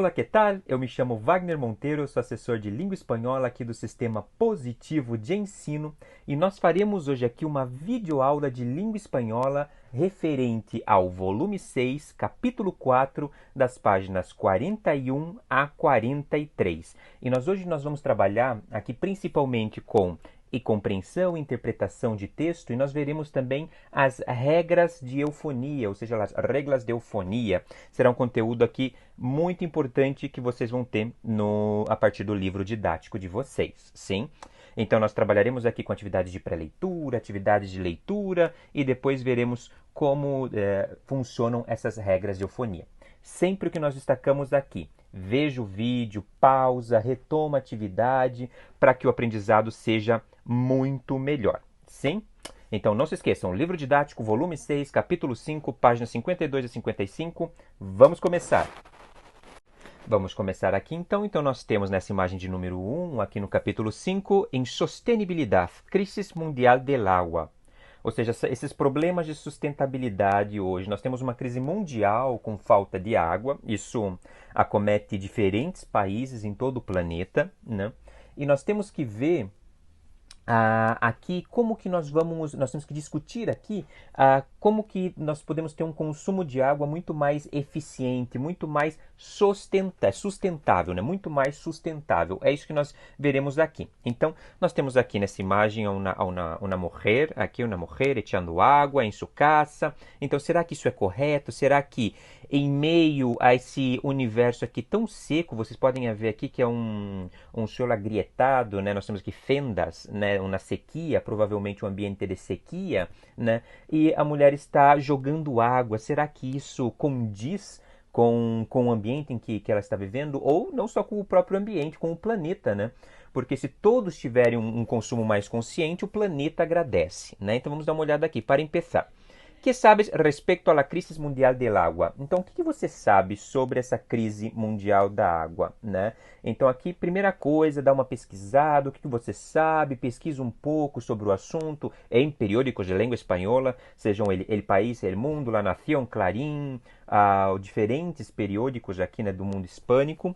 Olá, que tal? Eu me chamo Wagner Monteiro, sou assessor de língua espanhola aqui do Sistema Positivo de Ensino e nós faremos hoje aqui uma videoaula de língua espanhola referente ao volume 6, capítulo 4, das páginas 41 a 43. E hoje nós vamos trabalhar aqui principalmente com compreensão e interpretação de texto, e nós veremos também as regras de eufonia, ou seja, as regras de eufonia. Será um conteúdo aqui muito importante que vocês vão ter a partir do livro didático de vocês, sim? Então nós trabalharemos aqui com atividades de pré-leitura, atividades de leitura e depois veremos como funcionam essas regras de eufonia. Sempre o que nós destacamos aqui, veja o vídeo, pausa, retoma a atividade para que o aprendizado seja muito melhor, sim? Então não se esqueçam, livro didático, volume 6, capítulo 5, páginas 52 a 55. Vamos começar! Vamos começar aqui então. Então nós temos nessa imagem de número 1, aqui no capítulo 5, em sustentabilidade, crise mundial del agua. Ou seja, esses problemas de sustentabilidade hoje. Nós temos uma crise mundial com falta de água. Isso acomete diferentes países em todo o planeta, né? E nós temos que ver aqui como que nós temos que discutir aqui como que nós podemos ter um consumo de água muito mais eficiente, muito mais sustentável, né? Muito mais sustentável. É isso que nós veremos aqui. Então, nós temos aqui nessa imagem uma mulher echando água em sua casa. Então, será que isso é correto? Será que em meio a esse universo aqui tão seco, vocês podem ver aqui que é um solo agrietado, né? Nós temos aqui fendas, né? Uma sequia, provavelmente um ambiente de sequia, né? E a mulher está jogando água. Será que isso condiz com o ambiente em que ela está vivendo? Ou não só com o próprio ambiente, com o planeta, né? Porque se todos tiverem um consumo mais consciente, o planeta agradece, né? Então vamos dar uma olhada aqui. Para começar. Que sabes respeito à crise mundial del agua? Então, o que você sabe sobre essa crise mundial da água, né? Então, aqui, primeira coisa, dá uma pesquisada, o que você sabe, pesquisa um pouco sobre o assunto em periódicos de língua espanhola, sejam El País, El Mundo, La Nación, Clarín, diferentes periódicos aqui, né, do mundo hispânico.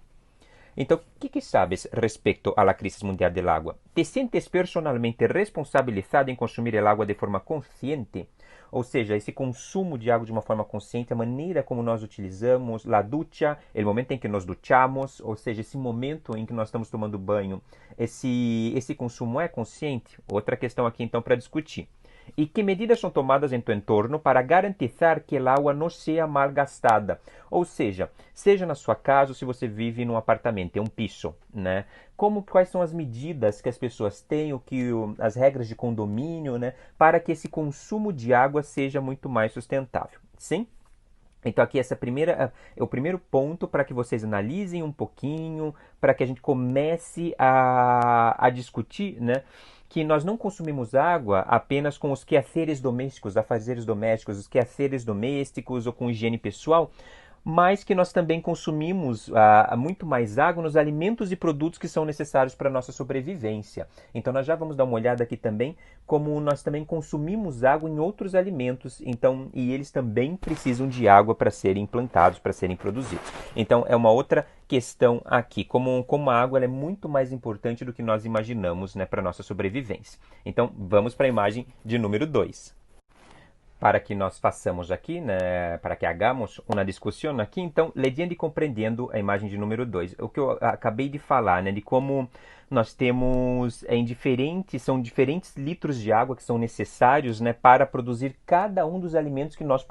Então, o que sabes respeito à crise mundial del agua? Te sientes personalmente responsabilizado em consumir el agua de forma consciente? Ou seja, esse consumo de água de uma forma consciente, a maneira como nós utilizamos, la ducha, o momento em que nós duchamos, ou seja, esse momento em que nós estamos tomando banho, esse consumo é consciente? Outra questão aqui então para discutir. E que medidas são tomadas em tu entorno para garantizar que a água não seja mal gastada? Ou seja na sua casa ou se você vive num apartamento, é um piso, né? Quais são as medidas que as pessoas têm, as regras de condomínio, né? Para que esse consumo de água seja muito mais sustentável, sim? Então aqui é o primeiro ponto para que vocês analisem um pouquinho, para que a gente comece a discutir, né? Que nós não consumimos água apenas com os quehaceres domésticos, afazeres domésticos, os quehaceres domésticos ou com higiene pessoal, mas que nós também consumimos muito mais água nos alimentos e produtos que são necessários para a nossa sobrevivência. Então nós já vamos dar uma olhada aqui também como nós também consumimos água em outros alimentos, e eles também precisam de água para serem plantados, para serem produzidos. Então é uma outra questão aqui, como a água ela é muito mais importante do que nós imaginamos, né, para a nossa sobrevivência. Então vamos para a imagem de número 2. Para que nós façamos aqui, né, para que hagamos uma discussão aqui, então, lendo e compreendendo a imagem de número 2. O que eu acabei de falar, né, de como nós temos são diferentes litros de água que são necessários, né, para produzir cada um dos alimentos que nós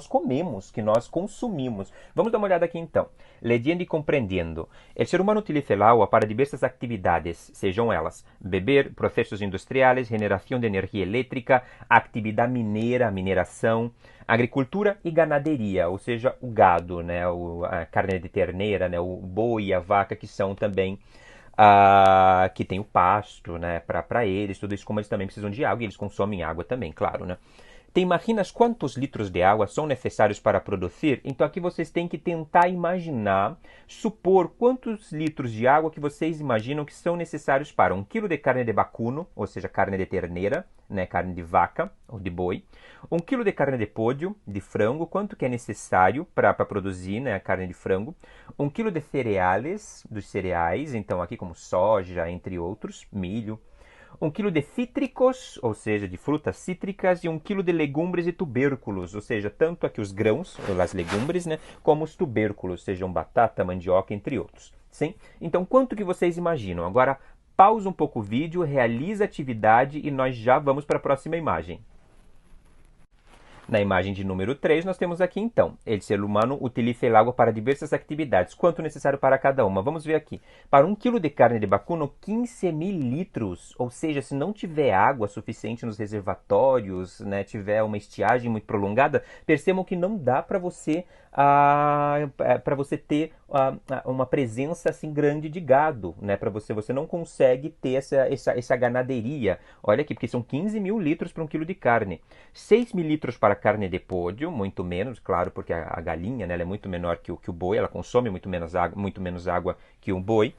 comemos, que nós consumimos. Vamos dar uma olhada aqui então. Lendo e compreendendo. O ser humano utiliza a água para diversas atividades, sejam elas beber, processos industriais, generação de energia elétrica, atividade mineira, mineração, agricultura e ganaderia, ou seja, o gado, né, a carne de terneira, né, o boi e a vaca, que são também que tem o pasto, né, para eles, tudo isso, como eles também precisam de água e eles consomem água também, claro, né. ¿Te imaginas quantos litros de água são necessários para produzir? Então aqui vocês têm que tentar imaginar, supor quantos litros de água que vocês imaginam que são necessários para 1 quilo de carne de vacuno, ou seja, carne de terneira, né, carne de vaca ou de boi, 1 quilo de carne de pódio, de frango, quanto que é necessário para produzir, né, a carne de frango, 1 quilo de cereais, dos cereais, então aqui como soja, entre outros, milho, 1 quilo de cítricos, ou seja, de frutas cítricas, e 1 quilo de legumbres e tubérculos, ou seja, tanto aqui os grãos, as legumbres, né, como os tubérculos, sejam batata, mandioca, entre outros. Sim? Então, quanto que vocês imaginam? Agora, pausa um pouco o vídeo, realiza a atividade e nós já vamos para a próxima imagem. Na imagem de número 3, nós temos aqui então, o ser humano utiliza a água para diversas atividades. Quanto necessário para cada uma? Vamos ver aqui. Para 1 quilo de carne de vacuno, 15.000 litros. Ou seja, se não tiver água suficiente nos reservatórios, né, tiver uma estiagem muito prolongada, percebam que não dá para você ter uma presença assim grande de gado, né? Para você não consegue ter essa ganaderia. Olha aqui, porque são 15.000 litros para 1 quilo de carne. 6.000 litros para carne de pódio, muito menos, claro, porque a galinha, né, ela é muito menor que o boi, ela consome muito menos água que o boi.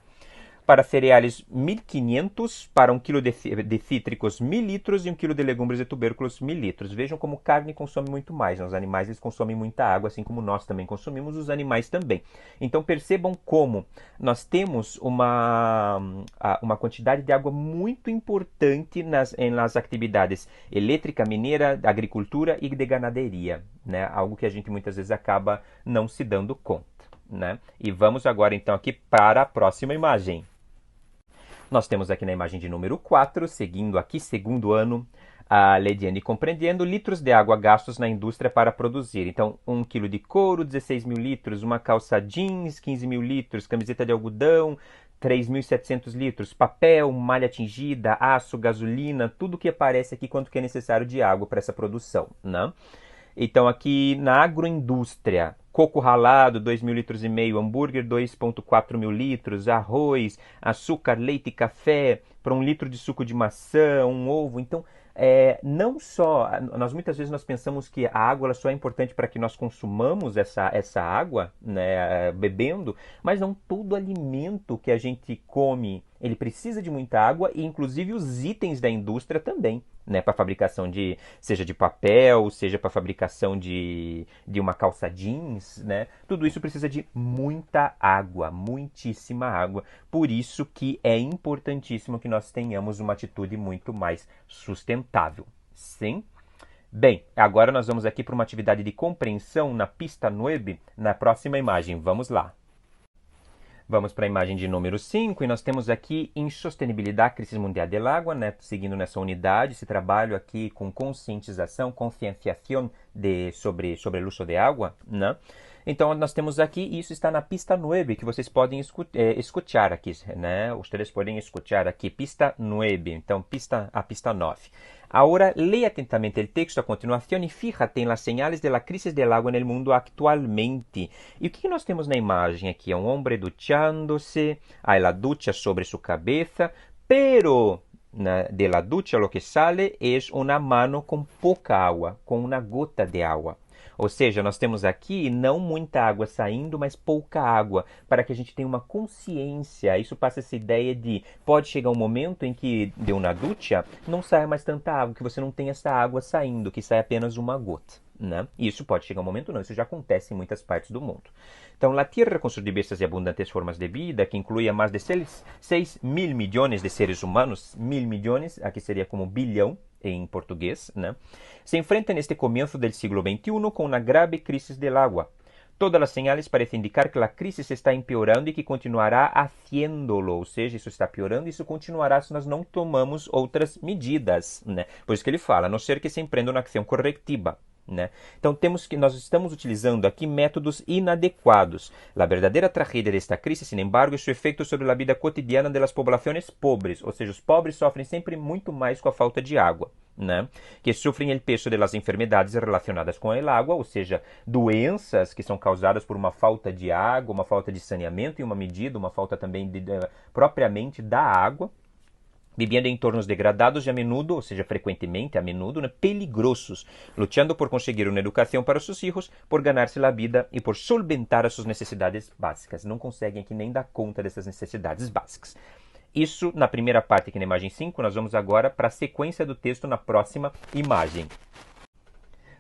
Para cereais, 1.500, para 1 quilo de cítricos, 1.000 litros e 1 quilo de legumbres e tubérculos, 1.000 litros. Vejam como carne consome muito mais, né? Os animais eles consomem muita água, assim como nós também consumimos, os animais também. Então percebam como nós temos uma quantidade de água muito importante nas atividades elétrica, mineira, agricultura e de ganaderia, né? Algo que a gente muitas vezes acaba não se dando conta, né? E vamos agora então aqui para a próxima imagem. Nós temos aqui na imagem de número 4, seguindo aqui, segundo ano, a Lediane compreendendo, litros de água gastos na indústria para produzir. Então, 1 quilo de couro, 16.000 litros, uma calça jeans, 15.000 litros, camiseta de algodão, 3.700 litros, papel, malha tingida, aço, gasolina, tudo que aparece aqui quanto que é necessário de água para essa produção, né? Então, aqui na agroindústria, coco ralado, 2.500 litros, hambúrguer, 2.4 mil litros, arroz, açúcar, leite e café, para 1 litro de suco de maçã, um ovo. Então, não só, muitas vezes nós pensamos que a água ela só é importante para que nós consumamos essa água, né, bebendo, mas não todo alimento que a gente come, ele precisa de muita água e inclusive os itens da indústria também, né, para fabricação seja de papel, seja para fabricação de uma calça jeans, né, tudo isso precisa de muita água, muitíssima água, por isso que é importantíssimo que nós tenhamos uma atitude muito mais sustentável, sim? Bem, agora nós vamos aqui para uma atividade de compreensão na pista 9, na próxima imagem, vamos lá. Vamos para a imagem de número 5 e nós temos aqui insostenibilidade, crise mundial del agua, né? Seguindo nessa unidade, esse trabalho aqui com conscientização, conscienciação sobre o uso de água, né? Então, nós temos aqui, isso está na pista 9, que vocês podem escutar aqui, né? Vocês podem escutar aqui, pista 9, então a pista 9. Ahora, lee atentamente el texto a continuación y fíjate en las señales de la crisis del agua en el mundo actualmente. E o que nós temos na imagem aqui? É um homem duchándose, hay la ducha sobre su cabeza, pero de la ducha lo que sale es una mano con poca agua, con una gota de agua. Ou seja, nós temos aqui não muita água saindo, mas pouca água, para que a gente tenha uma consciência. Isso passa essa ideia de pode chegar um momento em que de uma ducha não saia mais tanta água, que você não tem essa água saindo, que sai apenas uma gota, né? Isso pode chegar um momento não, isso já acontece em muitas partes do mundo. Então, a Terra com suas diversas e abundantes formas de vida, que inclui a mais de 6 mil milhões de seres humanos, 1.000 milhões, aqui seria como bilhão, em português, né? Se enfrenta neste comienzo del siglo XXI com uma grave crise del agua. Todas as señales parecem indicar que a crise se está empeorando e que continuará haciéndolo, ou seja, isso está piorando e isso continuará se nós não tomamos outras medidas, né? Por isso que ele fala, a não ser que se empreenda uma ação corretiva, né? Então nós estamos utilizando aqui métodos inadequados. A verdadeira tragédia desta crise, sin embargo, é seu efeito sobre a vida cotidiana das populações pobres, ou seja, os pobres sofrem sempre muito mais com a falta de água, né? Que sofrem o peso das enfermidades relacionadas com a água, ou seja, doenças que são causadas por uma falta de água, uma falta de saneamento em uma medida, uma falta também propriamente da água. viviendo em entornos degradados e a menudo, ou seja, frequentemente, a menudo, né, peligrosos, luchando por conseguir uma educação para seus filhos, por ganhar-se a vida e por solventar as suas necessidades básicas. Não conseguem aqui nem dar conta dessas necessidades básicas. Isso na primeira parte, aqui na imagem 5, nós vamos agora para a sequência do texto na próxima imagem.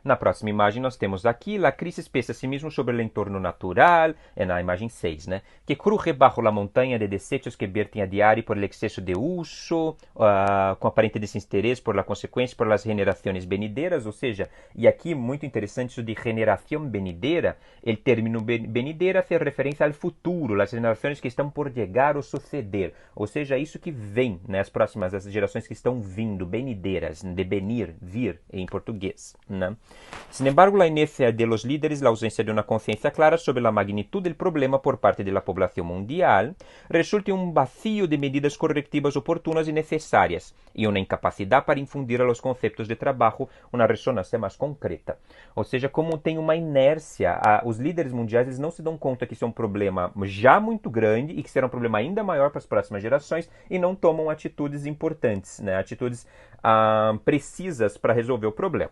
Na próxima imagem nós temos aqui, la crisis pesa a sí mismo sobre el entorno natural, é na imagem 6, né? Que cruje bajo la montaña de desechos que vertem a diario por el exceso de uso, com aparente desinteresse por la consequência, por las generaciones venideras, ou seja, e aqui muito interessante isso de generação venidera, el término venidera faz referência ao futuro, as gerações que estão por chegar ou suceder, ou seja, isso que vem, né? As próximas, as gerações que estão vindo, venideras, de venir, vir em português, né? Sin embargo, la inercia de los líderes, la ausencia de una conciencia clara sobre la magnitud del problema por parte de la población mundial, resulta en un vacío de medidas correctivas oportunas y necesarias y una incapacidad para infundir a los conceptos de trabajo una resonancia más concreta. Ou seja, como tem uma inércia, os líderes mundiais eles não se dão conta que isso é um problema já muito grande e que será um problema ainda maior para as próximas gerações e não tomam atitudes importantes, né? Atitudes precisas para resolver o problema.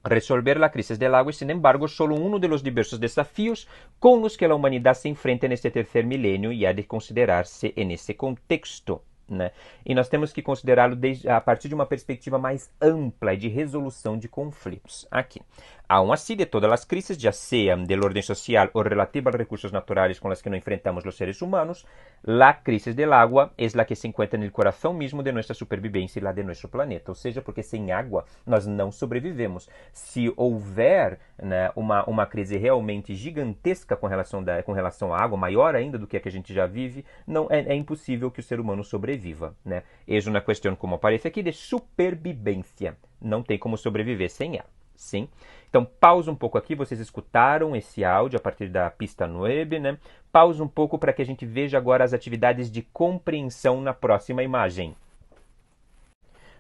Resolver la crisis del agua es, sin embargo, solo uno de los diversos desafíos con los que la humanidad se enfrenta en este tercer milenio y ha de considerarse en ese contexto, né? E nós temos que considerá-lo a partir de uma perspectiva mais ampla e de resolução de conflitos. Aqui. Aún así, de todas las crisis, ya sean del orden social o relativa a los recursos naturales con las que nos enfrentamos los seres humanos, la crisis del agua es la que se encuentra en el corazón mismo de nuestra supervivencia y la de nuestro planeta. Ou seja, porque sem água nós não sobrevivemos. Se houver, né, uma crise realmente gigantesca com relação à água, maior ainda do que a que a gente já vive, não é impossível que o ser humano sobreviva, né? É uma questão, como aparece aqui, de supervivência. Não tem como sobreviver sem ela. Sim? Então, pausa um pouco aqui, vocês escutaram esse áudio a partir da pista 9, né? Pausa um pouco para que a gente veja agora as atividades de compreensão na próxima imagem.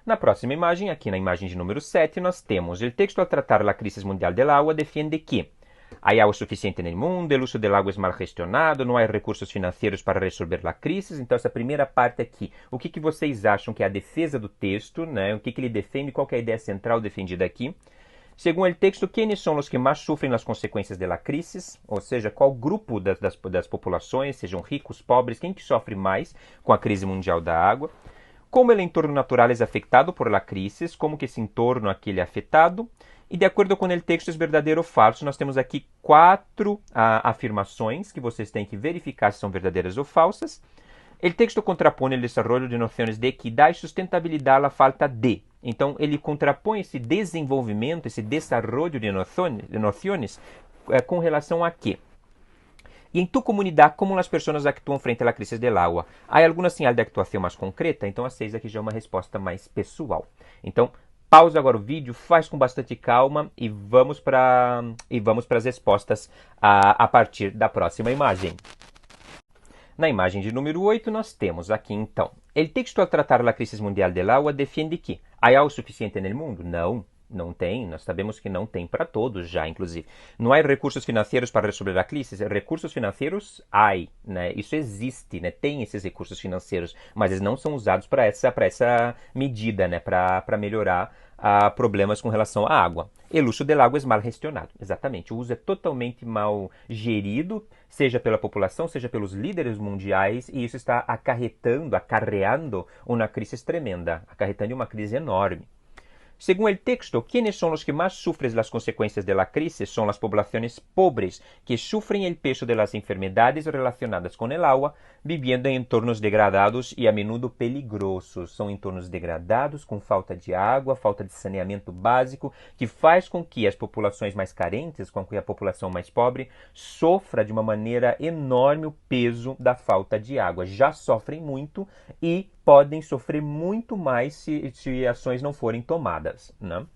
Na próxima imagem, aqui na imagem de número 7, nós temos: el texto al tratar la crisis mundial del agua defiende que hay agua suficiente en el mundo, el uso del agua es mal gestionado, não há recursos financeiros para resolver la crisis. Então, essa primeira parte aqui, o que vocês acham que é a defesa do texto, né? O que ele defende, qual que é a ideia central defendida aqui? Según el texto, ¿quiénes son los que más sufren las consecuencias de la crisis? Ou seja, qual grupo das populações, sejam ricos, pobres, quem que sofre mais com a crise mundial da água? Como el entorno natural es afectado por la crisis? Como que esse entorno aqui é afetado? E de acordo com o texto, é verdadeiro ou falso? Nós temos aqui 4 afirmações que vocês têm que verificar se são verdadeiras ou falsas. O texto contrapõe o desenvolvimento de noções de equidade e sustentabilidade à falta de. Então, ele contrapõe esse desenvolvimento, esse desarrollo de noções com relação a quê? E em tu comunidade, como as pessoas actuam frente à crise del agua? Há alguma sinal de atuação mais concreta? Então, a 6 aqui já é uma resposta mais pessoal. Então, pausa agora o vídeo, faz com bastante calma e vamos para as respostas a partir da próxima imagem. Na imagem de número 8, nós temos aqui, então, el texto al tratar la crisis mundial del agua defiende que há água suficiente no mundo? Não tem. Nós sabemos que não tem para todos já, inclusive. Não há recursos financeiros para resolver a crise? Recursos financeiros há, né? Isso existe, né? Tem esses recursos financeiros, mas eles não são usados para essa medida, né? Para melhorar problemas com relação à água. E o uso da água é mal gestionado. Exatamente. O uso é totalmente mal gerido, seja pela população, seja pelos líderes mundiais, e isso está acarreando uma crise tremenda, acarretando uma crise enorme. Según el texto, ¿quiénes son los que más sufren las consecuencias de la crisis? Son las poblaciones pobres, que sufren el peso de las enfermedades relacionadas con el agua, viviendo en entornos degradados y a menudo peligrosos. São entornos degradados, com falta de água, falta de saneamento básico, que faz com que as populações mais carentes, com que a população mais pobre, sofra de uma maneira enorme o peso da falta de água. Já sofrem muito e podem sofrer muito mais se ações não forem tomadas, né?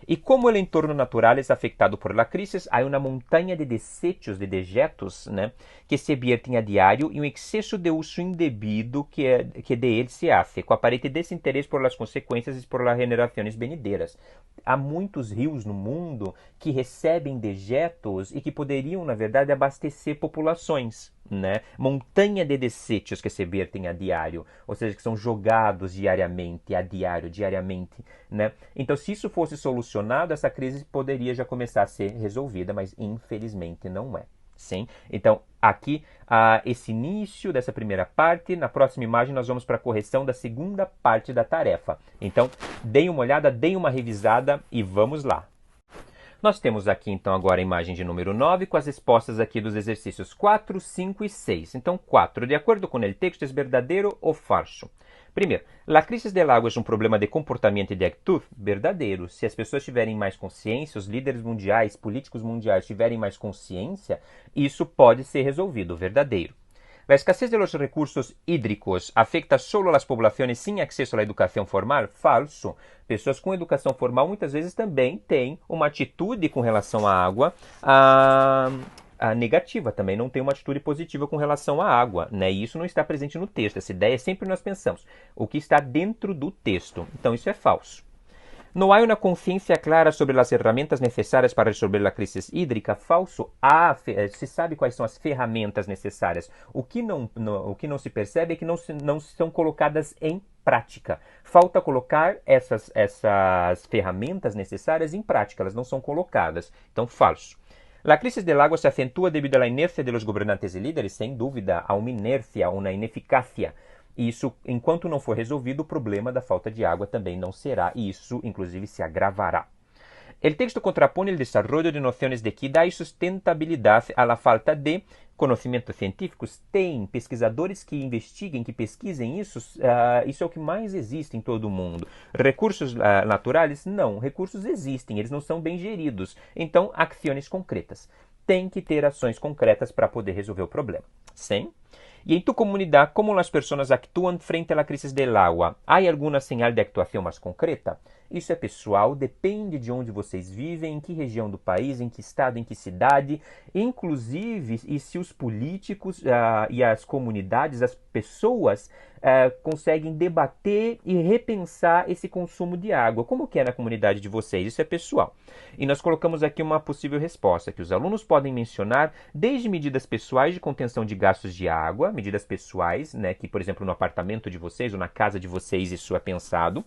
E como o entorno natural é afetado por la crisis, há uma montanha de desechos, de dejetos, né, que se viertem a diário e um excesso de uso indebido que de ele se hace, com aparente desinteresse por las consequências e por las generações venideiras. Há muitos rios no mundo que recebem dejetos e que poderiam, na verdade, abastecer populações, né? Montanha de desechos que se vertem a diário, ou seja, que são jogados diariamente, a diário, diariamente, né? Então, se isso fosse solucionado, essa crise poderia já começar a ser resolvida, mas infelizmente não é. Sim? Então, aqui, esse início dessa primeira parte. Na próxima imagem, nós vamos para a correção da segunda parte da tarefa. Então, deem uma olhada, deem uma revisada e vamos lá. Nós temos aqui, então, agora a imagem de número 9, com as respostas aqui dos exercícios 4, 5 e 6. Então, 4. De acordo com o texto, é verdadeiro ou falso? Primeiro, la crisis del agua é um problema de comportamento e de atitude? Verdadeiro. Se as pessoas tiverem mais consciência, os líderes mundiais, políticos mundiais tiverem mais consciência, isso pode ser resolvido. Verdadeiro. La escasez de los recursos hídricos afecta solo a las poblaciones sin acceso a la educación formal? Falso. Pessoas com educação formal muitas vezes também têm uma atitude com relação à água negativa, também não tem uma atitude positiva com relação à água, né? E isso não está presente no texto. Essa ideia sempre nós pensamos o que está dentro do texto. Então isso é falso. Não há uma consciência clara sobre as ferramentas necessárias para resolver a crise hídrica? Falso. Se sabe quais são as ferramentas necessárias. O que não se percebe é que não são colocadas em prática. Falta colocar essas ferramentas necessárias em prática. Elas não são colocadas. Então, falso. La crisis del agua se acentúa debido a la inercia de los gobernantes y líderes? Sem dúvida, há uma inércia, uma ineficácia. Isso, enquanto não for resolvido, o problema da falta de água também não será, e isso, inclusive, se agravará. El texto contrapone el desarrollo de nociones de equidad y sustentabilidad a la falta de conhecimentos científicos. Tem pesquisadores que investiguem, que pesquisem isso. Isso é o que mais existe em todo o mundo. Recursos naturais? Não. Recursos existem, eles não são bem geridos. Então, ações concretas. Tem que ter ações concretas para poder resolver o problema. Sim? E em tu comunidade, como as pessoas actuam frente à crise del agua? Há alguma señal de actuação mais concreta? Isso é pessoal, depende de onde vocês vivem, em que região do país, em que estado, em que cidade, inclusive, e se os políticos e as comunidades, as pessoas conseguem debater e repensar esse consumo de água. Como que é na comunidade de vocês? Isso é pessoal. E nós colocamos aqui uma possível resposta, que os alunos podem mencionar desde medidas pessoais de contenção de gastos de água, medidas pessoais, né, que, por exemplo, no apartamento de vocês ou na casa de vocês isso é pensado,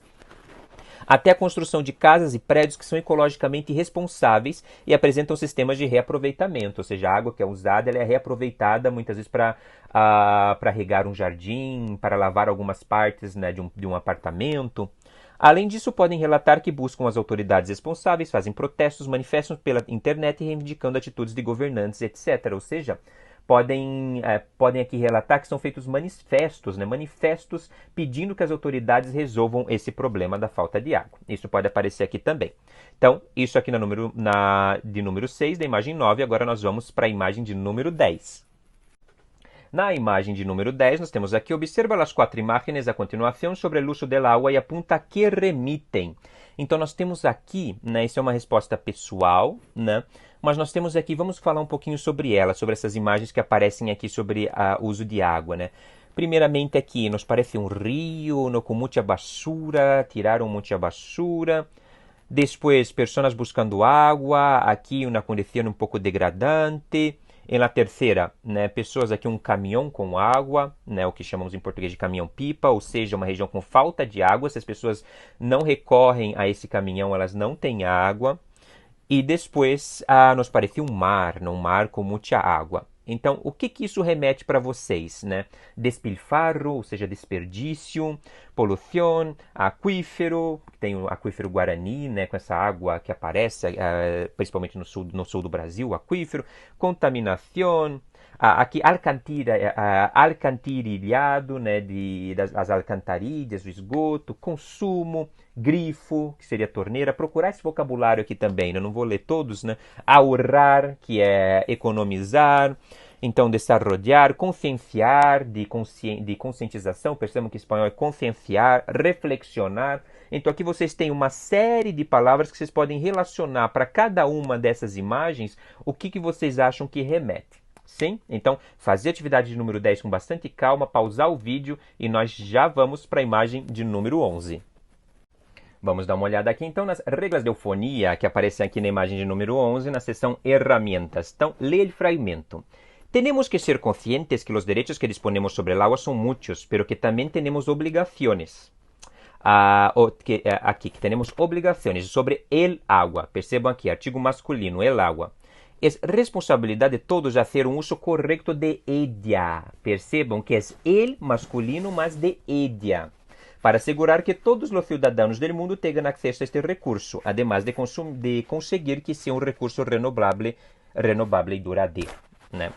até a construção de casas e prédios que são ecologicamente responsáveis e apresentam sistemas de reaproveitamento, ou seja, a água que é usada ela é reaproveitada muitas vezes para regar um jardim, para lavar algumas partes, né, de um apartamento. Além disso, podem relatar que buscam as autoridades responsáveis, fazem protestos, manifestam pela internet reivindicando atitudes de governantes, etc. Ou seja, podem aqui relatar que são feitos manifestos, né? Manifestos pedindo que as autoridades resolvam esse problema da falta de água. Isso pode aparecer aqui também. Então, isso aqui de número 6, da imagem 9, agora nós vamos para a imagem de número 10. Na imagem de número 10, nós temos aqui, observa as 4 imagens a continuação sobre o uso del agua e apunta a que remitem. Então, nós temos aqui, né, isso é uma resposta pessoal, né, mas nós temos aqui, vamos falar um pouquinho sobre ela, sobre essas imagens que aparecem aqui sobre o uso de água, né. Primeiramente aqui, nos parece um rio, com muita basura, tiraram muita basura. Depois, pessoas buscando água, aqui uma condição um pouco degradante. Em la terceira, né, pessoas aqui, um caminhão com água, né, o que chamamos em português de caminhão-pipa, ou seja, uma região com falta de água. Se as pessoas não recorrem a esse caminhão, elas não têm água. E depois, nos parece um mar com muita água. Então, o que isso remete para vocês, né? Despilfarro, ou seja, desperdício, poluição, aquífero, tem o aquífero Guarani, né, com essa água que aparece, principalmente no sul do Brasil, aquífero, contaminação, aqui alcantarilhado, né, das alcantarilhas, o esgoto, consumo, grifo, que seria torneira, procurar esse vocabulário aqui também, né? Não vou ler todos, né? Ahorrar, que é economizar, então desarrollar, conscienciar, de conscientização, percebam que em espanhol é conscienciar, reflexionar. Então aqui vocês têm uma série de palavras que vocês podem relacionar para cada uma dessas imagens, o que vocês acham que remete. Sim? Então, fazer a atividade de número 10 com bastante calma, pausar o vídeo e nós já vamos para a imagem de número 11. Vamos dar uma olhada aqui, então, nas regras de eufonia que aparecem aqui na imagem de número 11, na seção Herramientas. Então, lê o fragmento. Tenemos que ser conscientes que los derechos que disponemos sobre el agua son muchos, pero que también tenemos obligaciones. Aqui que temos obrigações sobre el agua. Percebam aqui, artigo masculino, el agua. É responsabilidade de todos fazer um uso correto de ella. Percebam que é el masculino, mas de ella. Para assegurar que todos os cidadãos do mundo tenham acesso a este recurso, además de conseguir que seja um recurso renovável e duradouro. Né?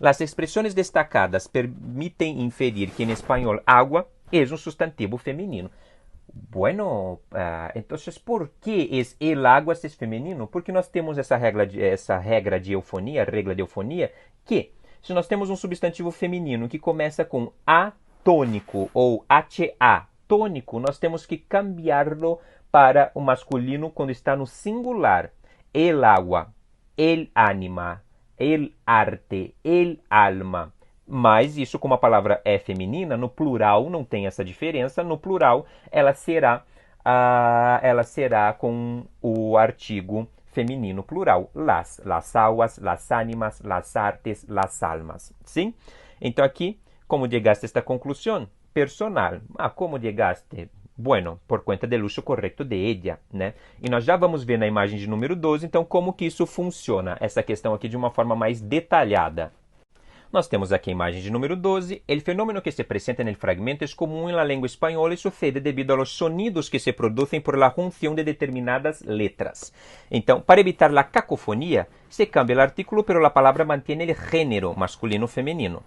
As expressões destacadas permitem inferir que em espanhol agua é um substantivo feminino. Bueno, entonces, ¿por qué es el agua si es femenino? Porque nós temos essa regra de eufonia, regla de eufonia, que se nós temos um substantivo feminino que começa com A tônico ou HA tônico, nós temos que cambiá-lo para o masculino quando está no singular. El agua, el ánima, el arte, el alma. Mas isso, como a palavra é feminina, no plural não tem essa diferença. No plural, ela será com o artigo feminino plural. Las aguas, las ánimas, las artes, las almas. Sim? Então aqui, como chegaste a esta conclusão? Personal. Como chegaste? Bueno, por conta do uso correto de ella, né? E nós já vamos ver na imagem de número 12, então, como que isso funciona, essa questão aqui de uma forma mais detalhada. Nós temos aqui a imagem de número 12. El fenómeno que se presenta en el fragmento es común en la lengua española y sucede debido a los sonidos que se producen por la junción de determinadas letras. Então, para evitar la cacofonía, se cambia el artículo, pero la palabra mantiene el género masculino-femenino.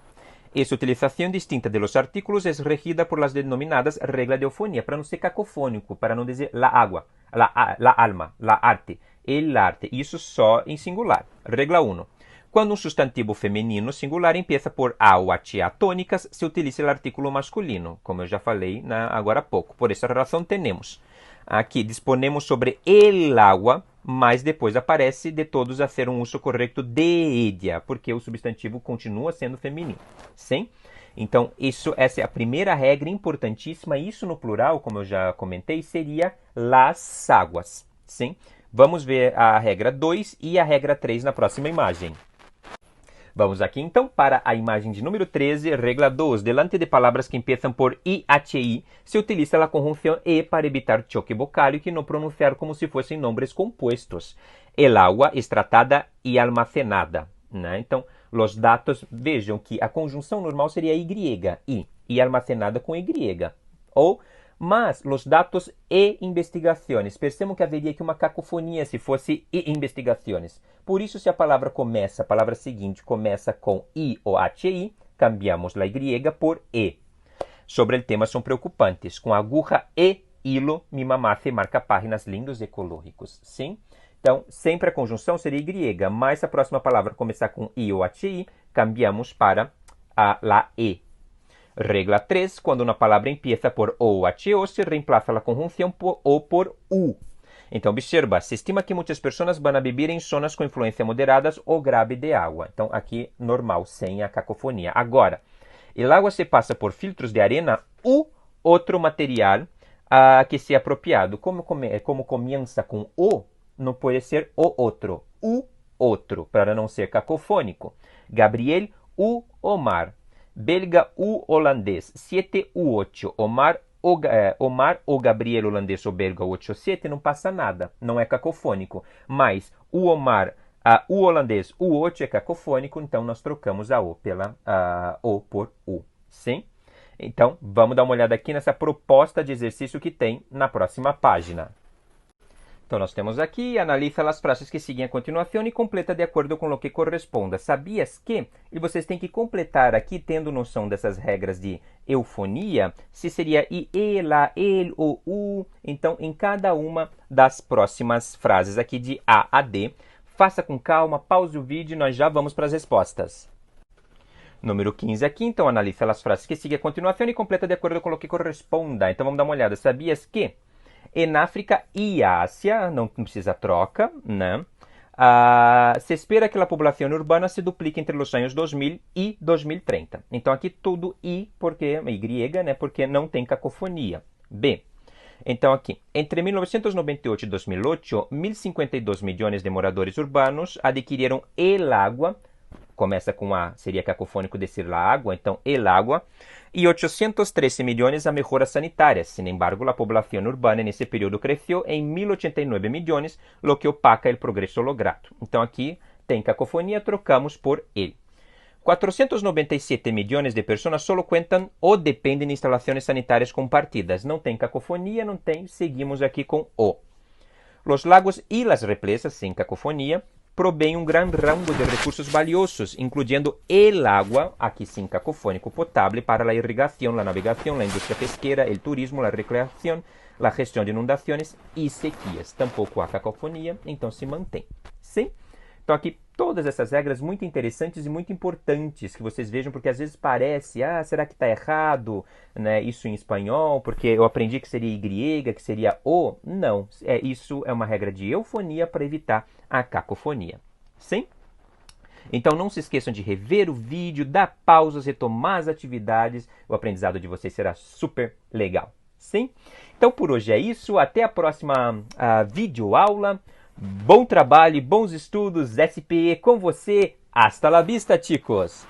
Essa utilização distinta de los artículos é regida por las denominadas reglas de eufonia, para não ser cacofônico, para não dizer la agua, la alma, la arte, el arte. Isso só em singular. Regla 1. Quando um substantivo feminino singular empieza por A ou HA tônicas, se utiliza o artículo masculino, como eu já falei agora há pouco. Por essa razão, temos aqui, disponemos sobre el agua, mas depois aparece de todos a ser um uso correto de ella, porque o substantivo continua sendo feminino. Sim? Então, essa é a primeira regra importantíssima. Isso no plural, como eu já comentei, seria las aguas. Sim? Vamos ver a regra 2 e a regra 3 na próxima imagem. Vamos aqui então para a imagem de número 13, regla 2. Delante de palavras que empiezam por IHI, se utiliza a conjunção E para evitar choque vocal e que não pronunciar como se fossem nomes compostos. El agua es tratada e almacenada. Né? Então, os dados, vejam que a conjunção normal seria e almacenada com Y. Mas os dados e investigações, percebam que haveria aqui uma cacofonia se fosse e investigações. Por isso, se a palavra seguinte começa com I ou HI, cambiamos a Y por E. Sobre o tema são preocupantes. Com aguja e hilo, mi mamá se marca páginas lindos e ecológicos. Sim? Então, sempre a conjunção seria Y, mas se a próxima palavra começar com I ou HI, cambiamos para la E. Regla 3, quando uma palavra empieza por O ou HO, se reemplaza a conjunção por O por U. Então, observa, se estima que muitas pessoas vão a beber em zonas com influência moderadas ou grave de água. Então, aqui, normal, sem a cacofonia. Agora, o água se passa por filtros de arena ou outro material que seja apropriado. Como começa com O, não pode ser o outro, para não ser cacofônico. Gabriel, U, Omar. Belga ou holandês, 7 ou 8. Omar ou Gabriel holandês ou belga 8 ou 7, não passa nada, não é cacofônico. Mas o Omar, o holandês, o 8 é cacofônico, então nós trocamos a O pela O por U. Sim? Então, vamos dar uma olhada aqui nessa proposta de exercício que tem na próxima página. Então, nós temos aqui, analisa as frases que seguem a continuação e completa de acordo com o que corresponda. Sabias que? E vocês têm que completar aqui, tendo noção dessas regras de eufonia, se seria i, ela, ele, o, u. Então, em cada uma das próximas frases aqui de A a D, faça com calma, pause o vídeo e nós já vamos para as respostas. Número 15 aqui, então, analisa as frases que seguem a continuação e completa de acordo com o que corresponda. Então, vamos dar uma olhada. Sabias que? Em África e Ásia, não precisa troca, né? Se espera que a população urbana se duplique entre os anos 2000 e 2030. Então, aqui tudo I, né? Porque não tem cacofonia. B. Então, aqui, entre 1998 e 2008, 1.052 milhões de moradores urbanos adquiriram el agua começa com A, seria cacofônico decir la agua, então el agua. Y 813 millones a mejoras sanitarias. Sin embargo, la población urbana en ese periodo creció en 1089 millones, lo que opaca el progreso logrado. Então aqui tem cacofonia, trocamos por el. 497 millones de personas solo cuentan o dependen de instalaciones sanitarias compartidas. Não tem cacofonia, não tem, seguimos aqui com o. Los lagos y las represas, sin cacofonía, proveen un gran rango de recursos valiosos, incluyendo el agua, aquí sin cacofónico, potable para la irrigación, la navegación, la industria pesquera, el turismo, la recreación, la gestión de inundaciones y sequías. Tampouco há cacofonia, então se mantém. Sim? Então aqui todas essas regras muito interessantes e muito importantes que vocês vejam, porque às vezes parece, será que está errado, né, isso em espanhol, porque eu aprendi que seria Y, que seria O. Não, isso é uma regra de eufonia para evitar a cacofonia. Sim? Então não se esqueçam de rever o vídeo, dar pausas, retomar as atividades, o aprendizado de vocês será super legal. Sim? Então por hoje é isso, até a próxima videoaula. Bom trabalho, bons estudos, SPE com você. Hasta la vista, chicos!